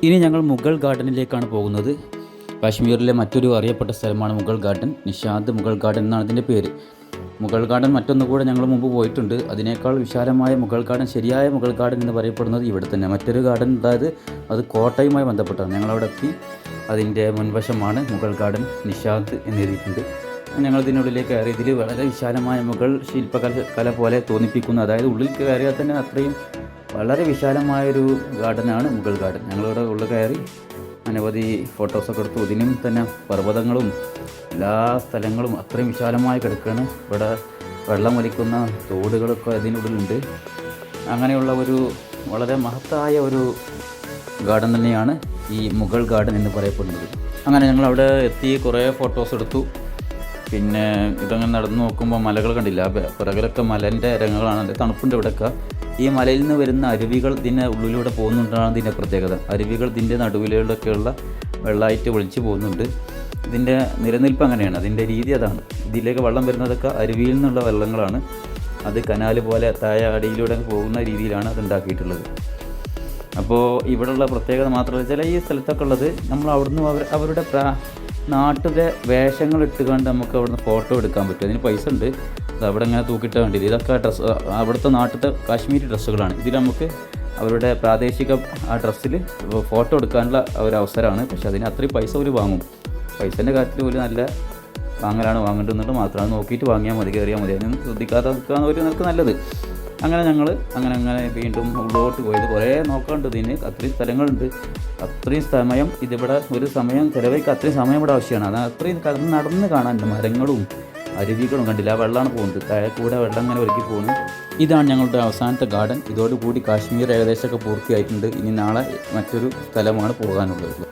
ഇനി ഞങ്ങൾ മുഗൾ ഗാർഡനിലേക്കാണ് പോകുന്നത്. കാശ്മീരിലെ മറ്റൊരു അറിയപ്പെട്ട സ്ഥലമാണ് മുഗൾ ഗാർഡൻ. നിഷാദ് മുഗൾ ഗാർഡൻ എന്നാണ് ഇതിൻ്റെ പേര്. മുഗൾ ഗാർഡൻ മറ്റൊന്നുകൂടെ ഞങ്ങൾ മുമ്പ് പോയിട്ടുണ്ട്. അതിനേക്കാൾ വിശാലമായ മുഗൾ ഗാർഡൻ, ശരിയായ മുഗൾ ഗാർഡൻ എന്ന് പറയപ്പെടുന്നത് ഇവിടെ തന്നെ. മറ്റൊരു ഗാർഡൻ, അതായത് അത് കോട്ടയുമായി ബന്ധപ്പെട്ടാണ്. ഞങ്ങളവിടെ എത്തി. അതിൻ്റെ മുൻവശമാണ് മുഗൾ ഗാർഡൻ നിഷാദ് എന്നെഴുതിയിട്ടുണ്ട്. ഞങ്ങൾ ഇതിനുള്ളിലേക്ക് കയറി. ഇതിൽ വളരെ വിശാലമായ മുഗൾ ശില്പകല പോലെ തോന്നിപ്പിക്കുന്ന, അതായത് ഉള്ളിൽ കയറിയാൽ തന്നെ അത്രയും വളരെ വിശാലമായൊരു ഗാർഡനാണ് മുഗൾ ഗാർഡൻ. ഞങ്ങളിവിടെ ഉള്ളിൽ കയറി അനവധി ഫോട്ടോസൊക്കെ എടുത്തു. ഇതിനും തന്നെ പർവ്വതങ്ങളും എല്ലാ സ്ഥലങ്ങളും അത്രയും വിശാലമായി കിടക്കുകയാണ്. ഇവിടെ വെള്ളം വലിക്കുന്ന തോടുകളൊക്കെ അതിനുള്ളിലുണ്ട്. അങ്ങനെയുള്ള ഒരു വളരെ മഹത്തായ ഒരു ഗാർഡൻ തന്നെയാണ് ഈ മുഗൾ ഗാർഡൻ എന്ന് പറയപ്പെടുന്നത്. അങ്ങനെ ഞങ്ങളവിടെ എത്തി കുറേ ഫോട്ടോസ് എടുത്തു. പിന്നെ ഇതങ്ങനെ നടന്നു നോക്കുമ്പോൾ മലകൾ കണ്ടില്ല. പിറകിലൊക്കെ മലൻ്റെ രംഗങ്ങളാണ്. തണുപ്പുണ്ട് ഇവിടെയൊക്കെ. ഈ മലയിൽ നിന്ന് വരുന്ന അരുവികൾ ഇതിൻ്റെ ഉള്ളിലൂടെ പോകുന്നുണ്ടാണ് ഇതിൻ്റെ പ്രത്യേകത. അരുവികൾ ഇതിൻ്റെ നടുവിലൂടെയൊക്കെയുള്ള വെള്ളമായിട്ട് ഒളിച്ചു പോകുന്നുണ്ട്. ഇതിൻ്റെ നിലനിൽപ്പ് അങ്ങനെയാണ്, അതിൻ്റെ രീതി അതാണ്. ഇതിലേക്ക് വെള്ളം വരുന്നതൊക്കെ അരുവിയിൽ നിന്നുള്ള വെള്ളങ്ങളാണ്. അത് കനാല് പോലെ താഴെ അടിയിലൂടെ പോകുന്ന രീതിയിലാണ് അത് ഉണ്ടാക്കിയിട്ടുള്ളത്. അപ്പോൾ ഇവിടെയുള്ള പ്രത്യേകത മാത്രമല്ല, ചില ഈ സ്ഥലത്തൊക്കെ ഉള്ളത് നമ്മൾ അവിടുന്ന് അവരുടെ നാട്ടിലെ വേഷങ്ങൾ ഇട്ടുകൊണ്ട് നമുക്ക് അവിടുന്ന് ഫോട്ടോ എടുക്കാൻ പറ്റും. അതിന് പൈസ ഉണ്ട്. അവിടെ ഇങ്ങനെ തൂക്കിയിട്ട് കണ്ടില്ല. ഇതൊക്കെ അവിടുത്തെ നാട്ടിലത്തെ കാശ്മീരി ഡ്രസ്സുകളാണ്. ഇതിൽ നമുക്ക് അവരുടെ പ്രാദേശിക ആ ഡ്രസ്സിൽ ഫോട്ടോ എടുക്കാനുള്ള ഒരു അവസരമാണ്. പക്ഷേ അതിന് അത്രയും പൈസ ഒരു വാങ്ങും. പൈസേൻ്റെ കാര്യത്തിൽ ഒരു നല്ല വാങ്ങേണ്ടതെന്നുള്ളത് മാത്രമാണ്. നോക്കിയിട്ട് വാങ്ങിയാൽ മതി, കയറിയാൽ മതി. അതിന് ശ്രദ്ധിക്കാതെ നിൽക്കുകയാണ് ഒരു നിനക്ക് നല്ലത്. അങ്ങനെ ഞങ്ങൾ അങ്ങനെ വീണ്ടും ഉള്ളോട്ട് പോയത്. കുറേ നോക്കാണ്ട് ഇതിന്. അത്രയും സ്ഥലങ്ങളുണ്ട്. അത്രയും സമയം ഇതിവിടെ ഒരു സമയം ചിലവഴിക്കുക. അത്രയും സമയം ഇവിടെ ആവശ്യമാണ്. അത് അത്രയും നടന്ന് കാണാനുണ്ട്. മരങ്ങളും അരുവികളും കണ്ടില്ല. ആ വെള്ളമാണ് പോകുന്നത്. താഴെ കൂടെ വെള്ളം അങ്ങനെ ഒഴുകി പോകുന്നു. ഇതാണ് ഞങ്ങളുടെ അവസാനത്തെ ഗാർഡൻ. ഇതോടുകൂടി കാശ്മീർ ഏകദേശമൊക്കെ പൂർത്തിയായിട്ടുണ്ട്. ഇനി നാളെ മറ്റൊരു സ്ഥലമാണ് പോകാനുള്ളത്.